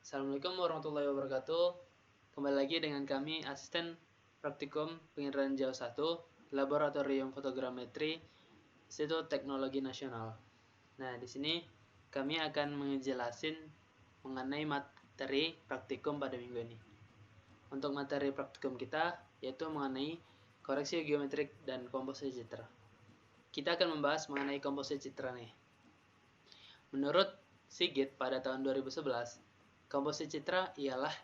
Assalamualaikum warahmatullahi wabarakatuh. Kembali lagi dengan kami, Asisten Praktikum Penginderaan Jauh 1, Laboratorium Fotogrametri, Institut Teknologi Nasional. Nah, di sini kami akan menjelasin mengenai materi praktikum pada minggu ini. Untuk materi praktikum kita, yaitu mengenai koreksi geometrik dan komposisi citra. Kita akan membahas mengenai komposisi citra nih. Menurut Sigit pada tahun 2011, komposisi citra ialah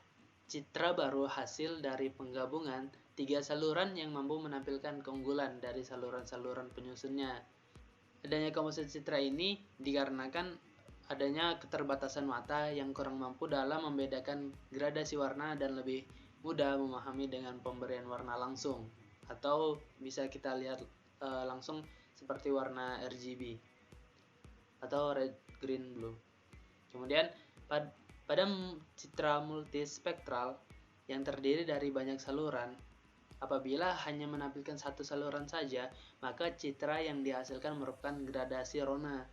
citra baru hasil dari penggabungan tiga saluran yang mampu menampilkan keunggulan dari saluran-saluran penyusunnya. Adanya komposisi citra ini dikarenakan adanya keterbatasan mata yang kurang mampu dalam membedakan gradasi warna dan lebih mudah memahami dengan pemberian warna langsung, atau bisa kita lihat langsung seperti warna RGB atau red, green, blue. Kemudian pada citra multispektral yang terdiri dari banyak saluran, apabila hanya menampilkan satu saluran saja, maka citra yang dihasilkan merupakan gradasi rona,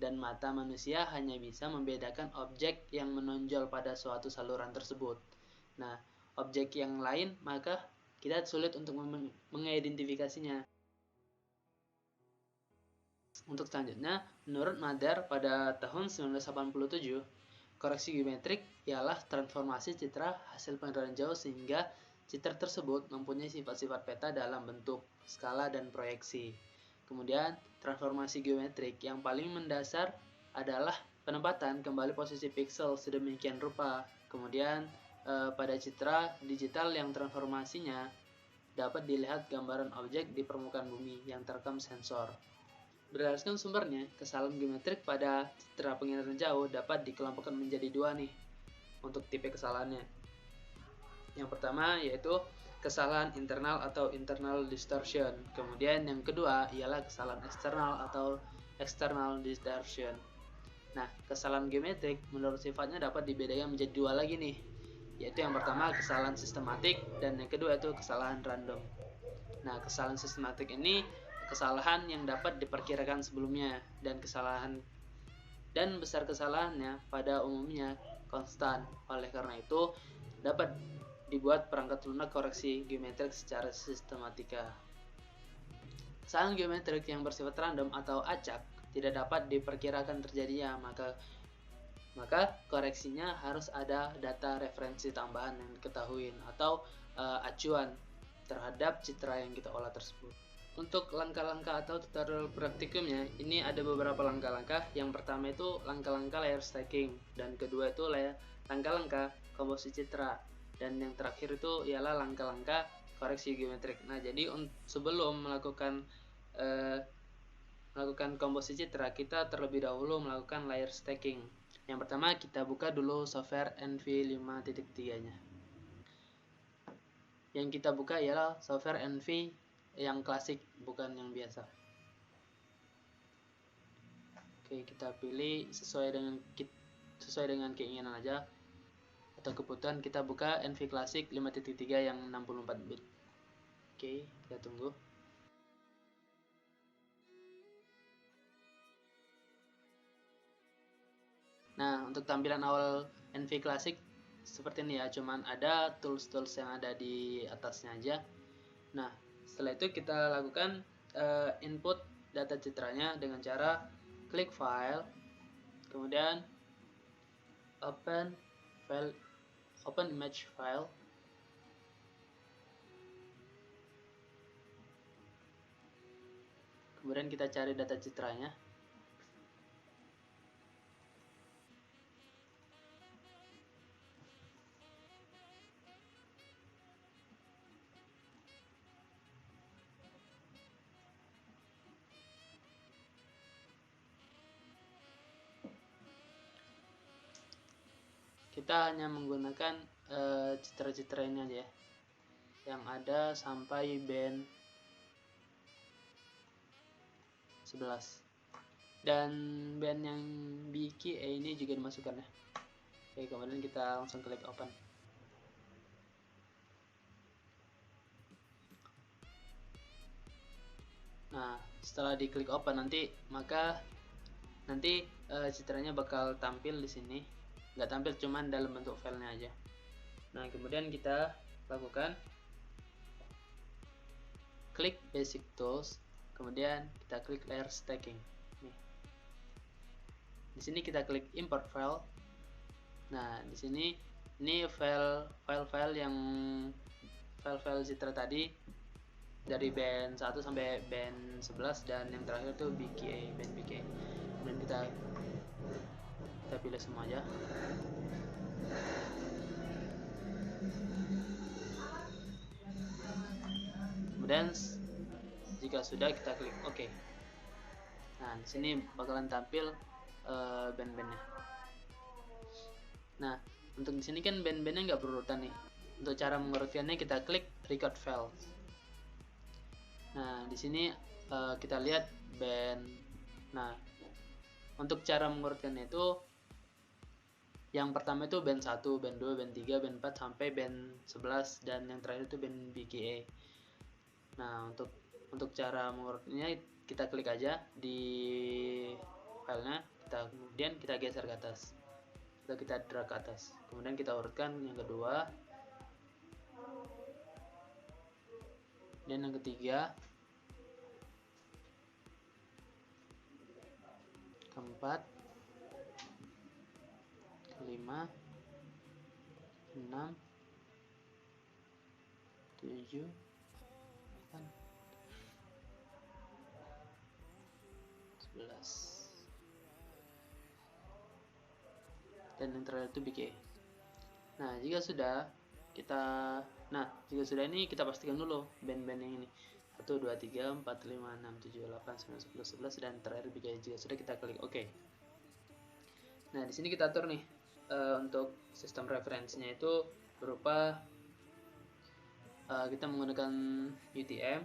dan mata manusia hanya bisa membedakan objek yang menonjol pada suatu saluran tersebut. Nah, objek yang lain maka kita sulit untuk mengidentifikasinya. Untuk selanjutnya, menurut Madar pada tahun 1987, koreksi geometrik ialah transformasi citra hasil penginderaan jauh sehingga citra tersebut mempunyai sifat-sifat peta dalam bentuk, skala, dan proyeksi. Kemudian, transformasi geometrik yang paling mendasar adalah penempatan kembali posisi piksel sedemikian rupa. Kemudian, pada citra digital yang transformasinya dapat dilihat gambaran objek di permukaan bumi yang terekam sensor. Berdasarkan sumbernya, kesalahan geometrik pada citra penginderaan jauh dapat dikelompokkan menjadi dua nih untuk tipe kesalahannya. Yang pertama yaitu kesalahan internal atau internal distortion. Kemudian yang kedua ialah kesalahan eksternal atau external distortion. Nah, kesalahan geometrik menurut sifatnya dapat dibedakan menjadi dua lagi nih, yaitu yang pertama kesalahan sistematik dan yang kedua itu kesalahan random. Nah, kesalahan sistematik ini kesalahan yang dapat diperkirakan sebelumnya, dan besar kesalahannya pada umumnya konstan. Oleh karena itu, dapat dibuat perangkat lunak koreksi geometrik secara sistematika. Kesalahan geometrik yang bersifat random atau acak tidak dapat diperkirakan terjadinya, maka koreksinya harus ada data referensi tambahan yang diketahui atau acuan terhadap citra yang kita olah tersebut. Untuk langkah-langkah atau tutorial praktikumnya, ini ada beberapa langkah-langkah. Yang pertama itu langkah-langkah layer stacking, dan kedua itu langkah-langkah komposisi citra, dan yang terakhir itu ialah langkah-langkah koreksi geometrik. Nah, jadi sebelum melakukan komposisi citra, kita terlebih dahulu melakukan layer stacking. Yang pertama, kita buka dulu software NV 5.3-nya. Yang kita buka ialah software NV yang klasik, bukan yang biasa. Oke, kita pilih sesuai dengan keinginan aja atau kebutuhan. Kita buka NV Classic 5.3 yang 64 bit. Oke, kita tunggu. Nah, untuk tampilan awal NV Classic seperti ini ya, cuman ada tools-tools yang ada di atasnya aja. Nah, setelah itu kita lakukan input data citranya dengan cara klik file, kemudian open image file, kemudian kita cari data citranya. Kita hanya menggunakan citra-citra ini aja ya, yang ada sampai band 11, dan band yang BKA ini juga dimasukkan ya. Oke, kemudian kita langsung klik open. Nah, setelah diklik open nanti citranya bakal tampil di sini. nggak tampil, cuman dalam bentuk filenya aja. Nah, kemudian kita lakukan klik basic tools, kemudian kita klik layer stacking. Nih. Di sini kita klik import file. Nah, di sini ini file-file yang file-file citra tadi dari band 1 sampai band 11 dan yang terakhir itu BKA, band BKA. Kemudian kita pilih semua aja. Kemudian jika sudah, kita klik OK. Nah, di sini bakalan tampil band-bandnya. Nah, untuk di sini kan band-bandnya nggak berurutan nih. Untuk cara mengurutkannya, kita klik record files. Nah, di sini kita lihat band. Nah, untuk cara mengurutkannya itu, yang pertama itu band 1, band 2, band 3, band 4 sampai band 11 dan yang terakhir itu band BKA. Nah, untuk cara mengurutnya, kita klik aja di filenya, kemudian kita geser ke atas. Kita drag ke atas. Kemudian kita urutkan yang kedua dan yang ketiga, keempat, kelima, 6, 7, 8, 11 dan yang terakhir itu BKA. Nah, jika sudah ini kita pastikan dulu band-band yang ini 1, 2, 3, 4, 5, 6, 7, 8, 9, 10, 11 dan terakhir BKA. Jika sudah, kita klik OK. Nah, di sini kita atur nih untuk sistem referensinya itu berupa kita menggunakan UTM.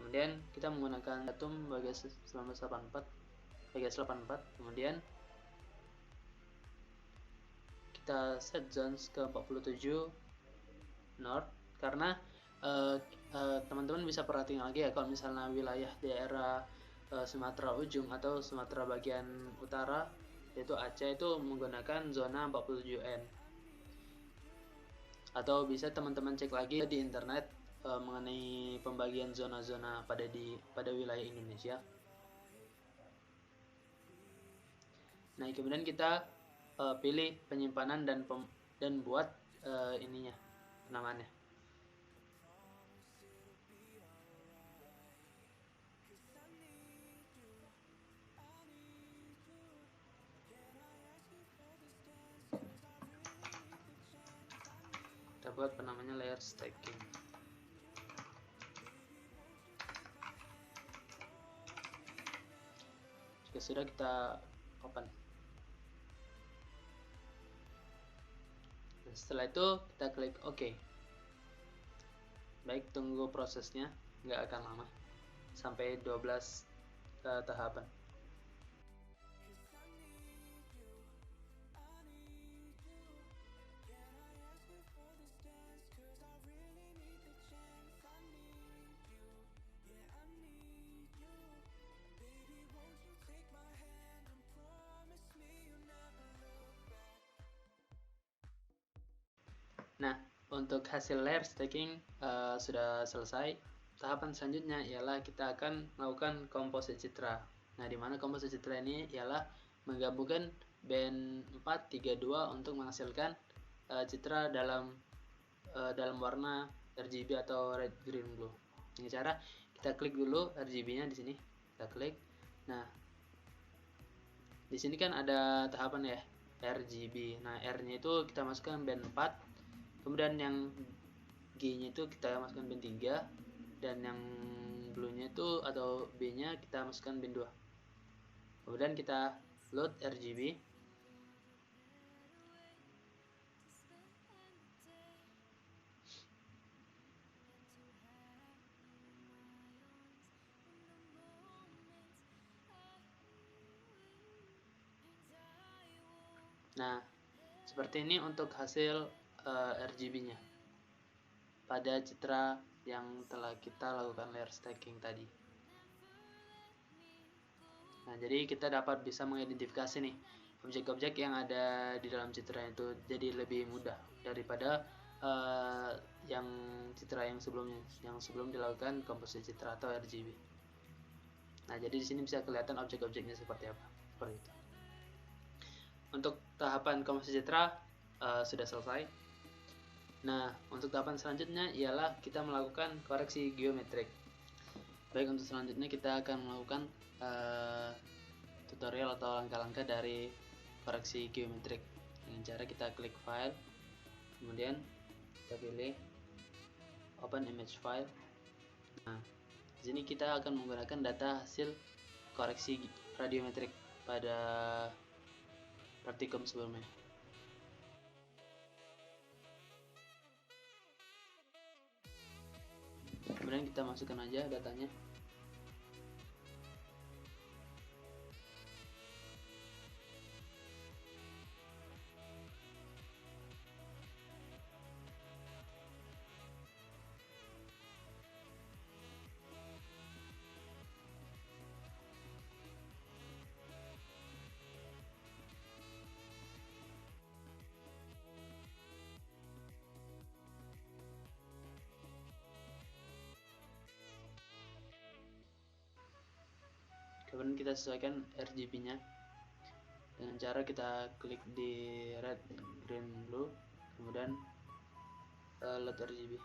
Kemudian kita menggunakan datum bagas 1984, kemudian kita set zones ke 47 North, karena teman-teman bisa perhatikan lagi ya, kalau misalnya wilayah daerah Sumatera Ujung atau Sumatera bagian utara, yaitu Aceh, itu menggunakan zona 47N. Atau bisa teman-teman cek lagi di internet mengenai pembagian zona-zona pada wilayah Indonesia. Nah, kemudian kita pilih penyimpanan dan buat ininya, penamaannya. Kita buat penamanya layer stacking. Jika sudah, kita open. Dan setelah itu kita klik OK. Baik, tunggu prosesnya, nggak akan lama, sampai 12 tahapan. Nah, untuk hasil layer stacking sudah selesai. Tahapan selanjutnya ialah kita akan melakukan komposit citra. Nah, di mana komposit citra ini ialah menggabungkan band 432 untuk menghasilkan citra dalam warna RGB atau red, green, blue. Ini cara, kita klik dulu RGB-nya di sini. Kita klik. Nah, di sini kan ada tahapan ya, RGB. Nah, R-nya itu kita masukkan band 4. Kemudian yang G-nya itu kita masukkan band 3, dan yang blue-nya itu atau B-nya kita masukkan band 2. Kemudian kita load RGB. Nah, seperti ini untuk hasil RGB-nya pada citra yang telah kita lakukan layer stacking tadi. Nah, jadi kita dapat bisa mengidentifikasi nih objek-objek yang ada di dalam citra itu, jadi lebih mudah daripada yang citra yang sebelum dilakukan komposisi citra atau RGB. Nah, jadi di sini bisa kelihatan objek-objeknya seperti apa. Seperti itu. Untuk tahapan komposisi citra sudah selesai. Nah, untuk tahapan selanjutnya ialah kita melakukan koreksi geometrik. Baik, untuk selanjutnya kita akan melakukan tutorial atau langkah-langkah dari koreksi geometrik dengan cara kita klik file, kemudian kita pilih open image file. Nah, di sini kita akan menggunakan data hasil koreksi radiometrik pada praktikum sebelumnya. Kemudian kita masukkan aja datanya. Kemudian kita sesuaikan RGB-nya dengan cara kita klik di red, green, blue, kemudian load RGB.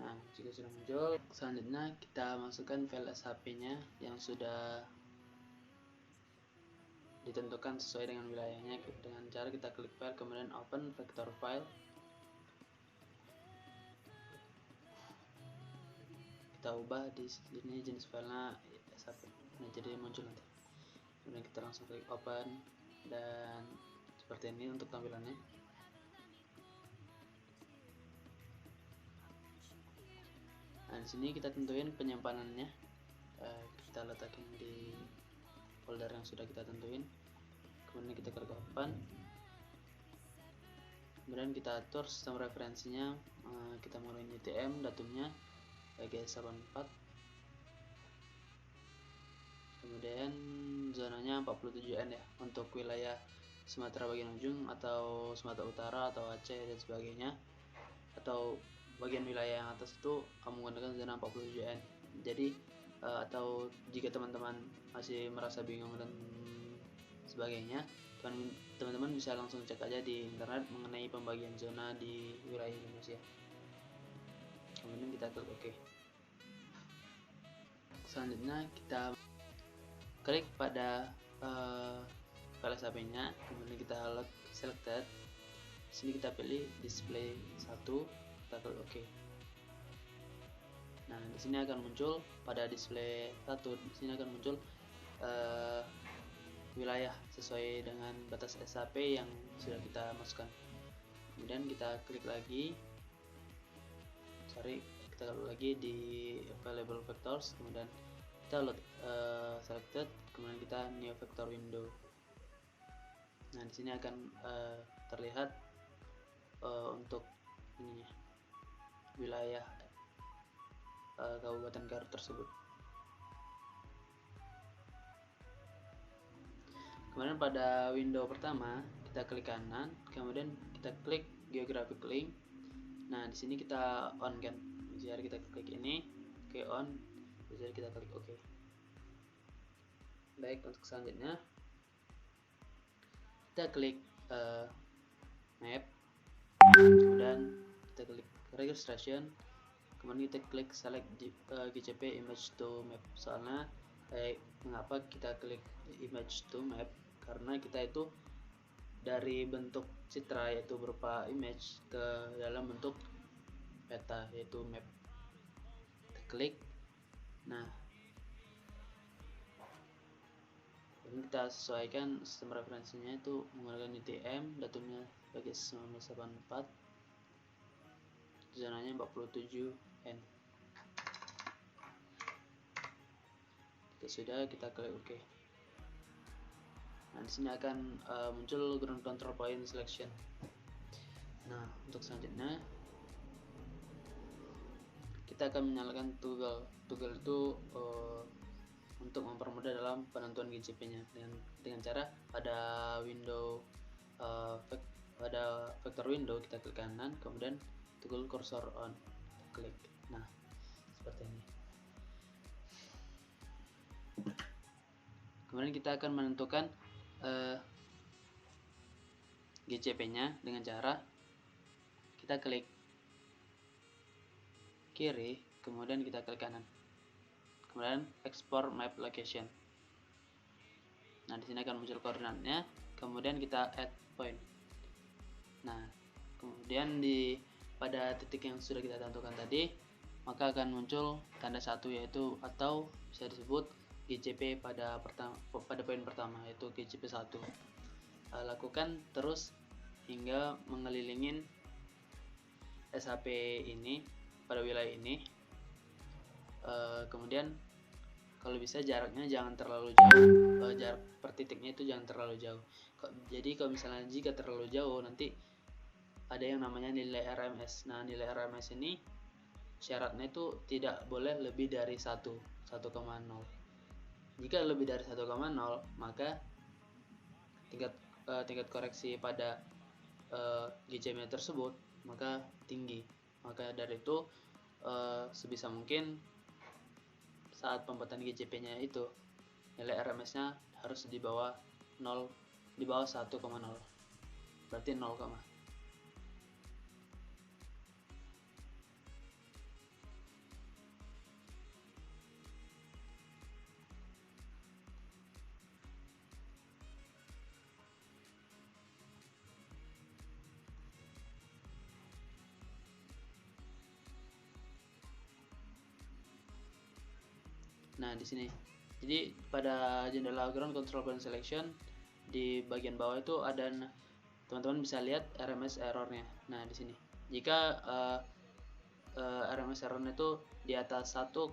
Nah, jika sudah muncul, selanjutnya kita masukkan file SHP-nya yang sudah ditentukan sesuai dengan wilayahnya dengan cara kita klik file, kemudian open vector file. Kita ubah di sini jenis filenya SHP. Nah, jadi muncul nanti. Kemudian kita langsung klik open dan seperti ini untuk tampilannya. Nah, di sini kita tentuin penyimpanannya. Kita letakkan di folder yang sudah kita tentuin. Kemudian kita klik open. Kemudian kita atur sistem referensinya. Kita mulai UTM, datumnya GS84. Kemudian zonanya 47N ya untuk wilayah Sumatera bagian ujung atau Sumatera Utara atau Aceh dan sebagainya, atau bagian wilayah yang atas itu kamu menggunakan zona 47N. Jadi atau jika teman-teman masih merasa bingung dan sebagainya, teman-teman bisa langsung cek aja di internet mengenai pembagian zona di wilayah Indonesia. Kemudian kita klik OK. Selanjutnya kita klik pada file SHP-nya, kemudian kita load selected. Di sini kita pilih display 1, kita klik OK. Nah, di sini akan muncul pada display 1, di sini akan muncul wilayah sesuai dengan batas SHP yang sudah kita masukkan. Kemudian kita klik lagi, kita klik lagi di available vectors, kemudian kita load selected, kemudian kita new vector window. Nah, di sini akan terlihat untuk ininya wilayah Kabupaten Garut tersebut. Kemudian pada window pertama kita klik kanan, kemudian kita klik geographic link. Nah, di sini kita on kan, jadi kita klik ini, oke on, jadi kita klik OK. Baik, untuk selanjutnya kita klik map, kemudian kita klik registration, kemudian kita klik select GCP image to map. Soalnya mengapa kita klik image to map, karena kita itu dari bentuk citra yaitu berupa image ke dalam bentuk peta yaitu map. Kita klik. Nah, ini kita sesuaikan sistem referensinya itu menggunakan UTM, datumnya sebagai 1984, zonanya 47N. Jika sudah, kita klik OK. Nah, di sini akan muncul ground control point selection. Nah, untuk selanjutnya kita akan menyalakan toggle. Toggle itu untuk mempermudah dalam penentuan GCP-nya dengan cara pada window pada vector window kita klik kanan, kemudian toggle cursor on, klik. Nah, seperti ini. Kemudian kita akan menentukan GCP-nya dengan cara kita klik kiri, kemudian kita klik kanan, kemudian export map location. Nah, di sini akan muncul koordinatnya, kemudian kita add point. Nah, kemudian pada titik yang sudah kita tentukan tadi, maka akan muncul tanda 1, yaitu atau bisa disebut GCP pada poin pertama, yaitu GCP 1. Lakukan terus hingga mengelilingin SHP ini pada wilayah ini. Kemudian kalau bisa jaraknya jangan terlalu jauh, jarak per titiknya itu jangan terlalu jauh. Jadi kalau misalnya jika terlalu jauh, nanti ada yang namanya nilai RMS. Nah, nilai RMS ini syaratnya itu tidak boleh lebih dari 1,0. Jika lebih dari 1,0, maka tingkat koreksi pada GCP tersebut maka tinggi. Maka dari itu sebisa mungkin saat pembuatan GCP-nya itu nilai RMS-nya harus di bawah 0, di bawah 1,0. Berarti 0, Nah, di sini. Jadi pada jendela ground control point selection di bagian bawah itu ada, teman-teman bisa lihat RMS errornya. Nah, di sini. Jika RMS errornya itu di atas 1,0,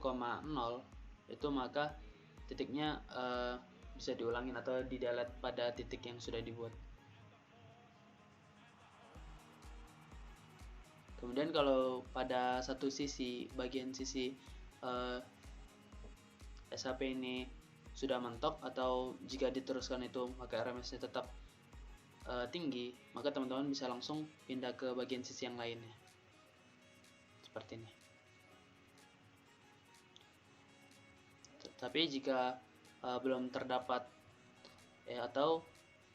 itu maka titiknya bisa diulangin atau di delete pada titik yang sudah dibuat. Kemudian kalau pada satu sisi, bagian sisi SHP ini sudah mentok, atau jika diteruskan itu maka RMS-nya tetap tinggi, maka teman-teman bisa langsung pindah ke bagian sisi yang lainnya. Seperti ini. Tapi jika belum terdapat atau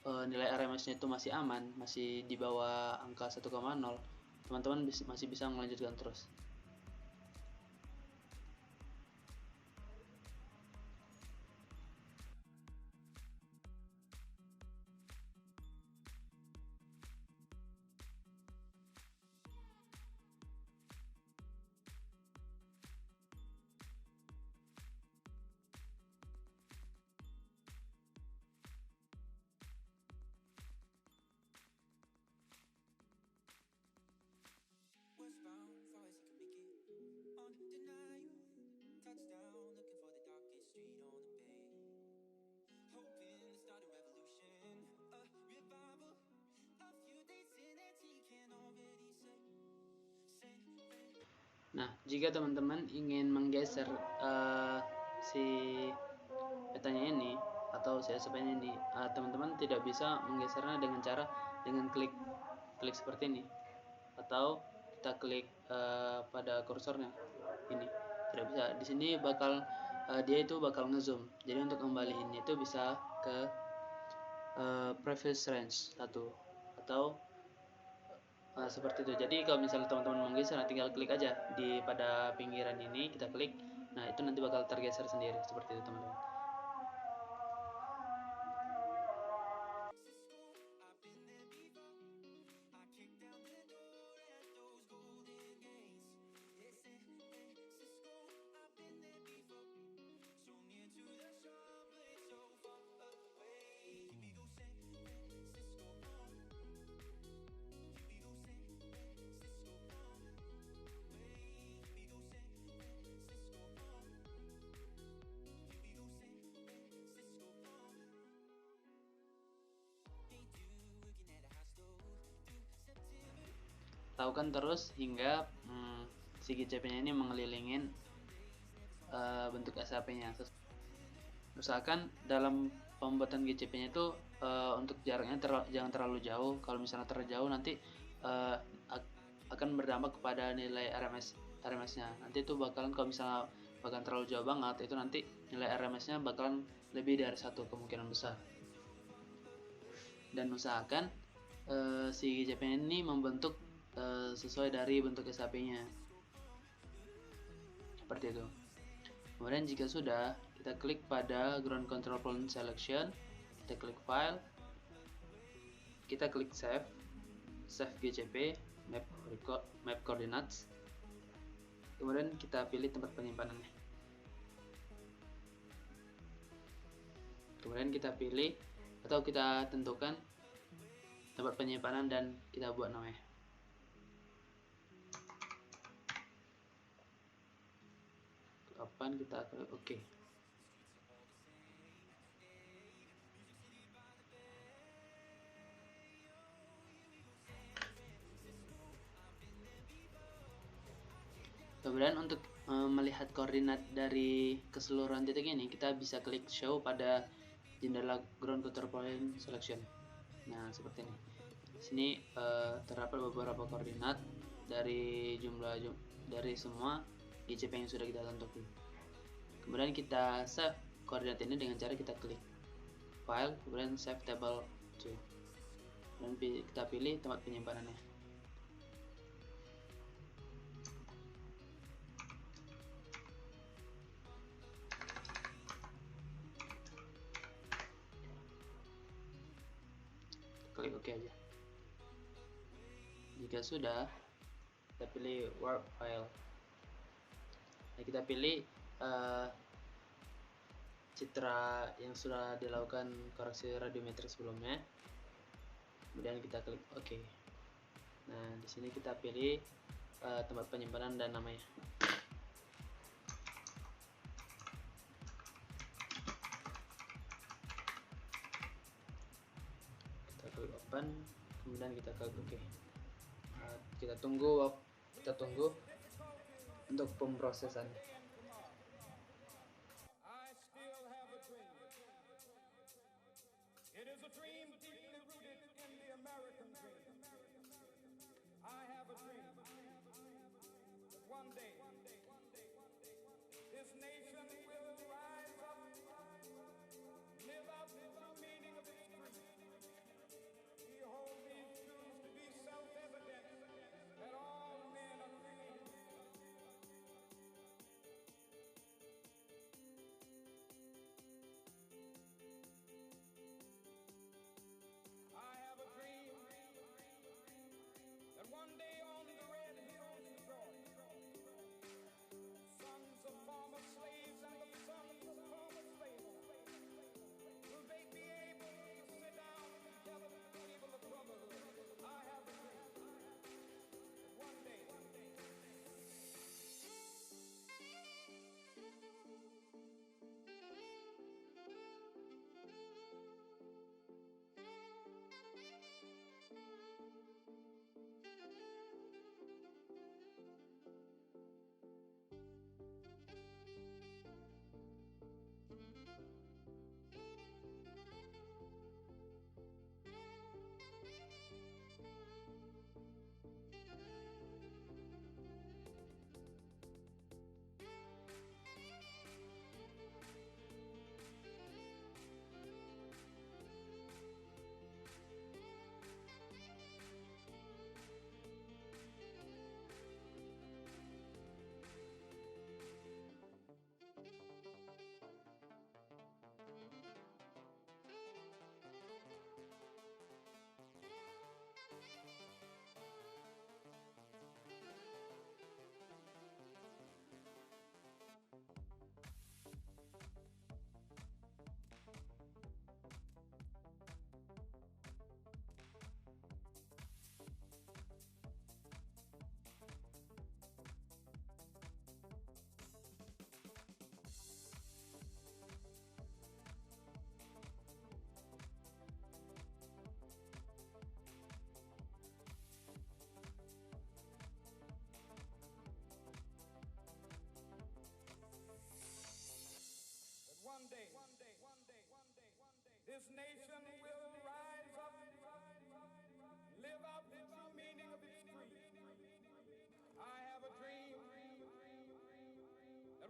nilai RMS-nya itu masih aman, masih di bawah angka 1,0, teman-teman masih bisa melanjutkan terus. Nah, jika teman-teman ingin menggeser si petanya ini atau si SHP-nya ini, teman-teman tidak bisa menggesernya dengan klik seperti ini, atau kita klik pada kursornya ini. Tidak bisa. Di sini dia itu bakal ngezoom. Jadi untuk kembaliin itu bisa ke previous range 1 atau seperti itu. Jadi kalau misalnya teman-teman menggeser, tinggal klik aja pada pinggiran ini, kita klik. Nah, itu nanti bakal tergeser sendiri seperti itu, teman-teman. pantaukan terus hingga si GCP-nya ini mengelilingin bentuk SAP-nya. Usahakan dalam pembuatan GCP-nya itu untuk jaraknya jangan terlalu jauh. Kalau misalnya terlalu jauh nanti akan berdampak kepada nilai RMS-nya. Nanti itu bakalan, kalau misalnya bahkan terlalu jauh banget, itu nanti nilai RMS-nya bakalan lebih dari 1 kemungkinan besar. Dan usahakan si GCP ini membentuk sesuai dari bentuk SAP-nya, seperti itu. Kemudian jika sudah, kita klik pada ground control point selection, kita klik file, kita klik save GCP map coordinates, kemudian kita pilih tempat penyimpanannya, kemudian kita pilih atau kita tentukan tempat penyimpanan dan kita buat namanya. Open, kita klik OK. Kemudian untuk melihat koordinat dari keseluruhan titik ini, kita bisa klik show pada jendela ground control point selection. Nah, seperti ini. Di sini terdapat beberapa koordinat dari dari semua GCP yang sudah kita tentukan. Kemudian kita save koordinat ini dengan cara kita klik file, kemudian save table to, dan kita pilih tempat penyimpanannya. Klik OK aja. Jika sudah, kita pilih warp file. Nah, kita pilih citra yang sudah dilakukan koreksi radiometrik sebelumnya. Kemudian kita klik OK. Nah, di sini kita pilih tempat penyimpanan dan namanya. Kita klik open, kemudian kita klik OK. Kita tunggu untuk pemrosesan.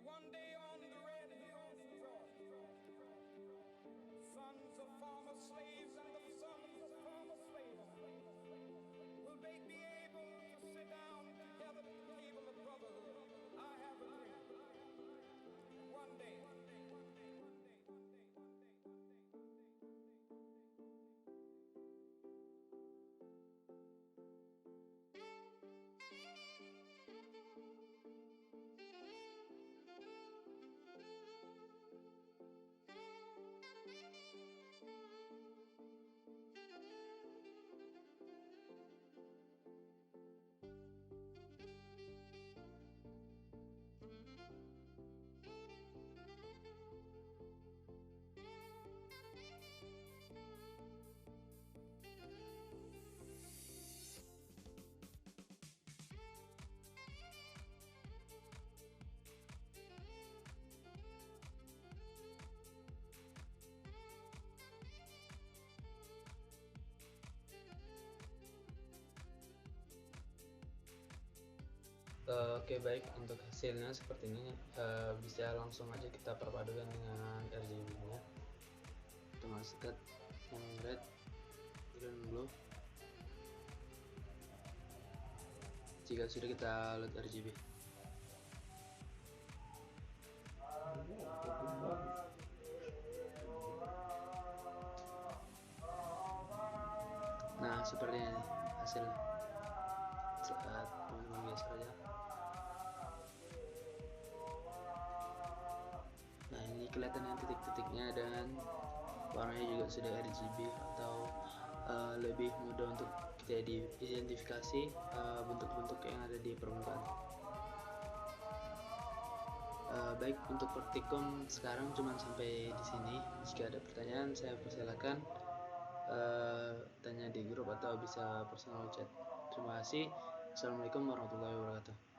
One day on the red hills of Georgia, sons of former slaves and the sons of former slaves will they be able to sit down together at the table of brotherhood? I have a dream. One day. Oke, baik, untuk hasilnya seperti ini. Bisa langsung aja kita perpadukan dengan RGB-nya. Kita masukkan yang red, green, blue. Jika sudah, kita load RGB. Nah, seperti ini hasilnya. Saat teman-teman geser aja. Nah, ini kelihatan yang titik-titiknya dan warnanya juga sudah RGB atau lebih mudah untuk kita identifikasi bentuk-bentuk yang ada di permukaan. Baik, untuk praktikum sekarang cuma sampai di sini. Jika ada pertanyaan, saya persilakan tanya di grup atau bisa personal chat. Terima kasih. Assalamualaikum warahmatullahi wabarakatuh.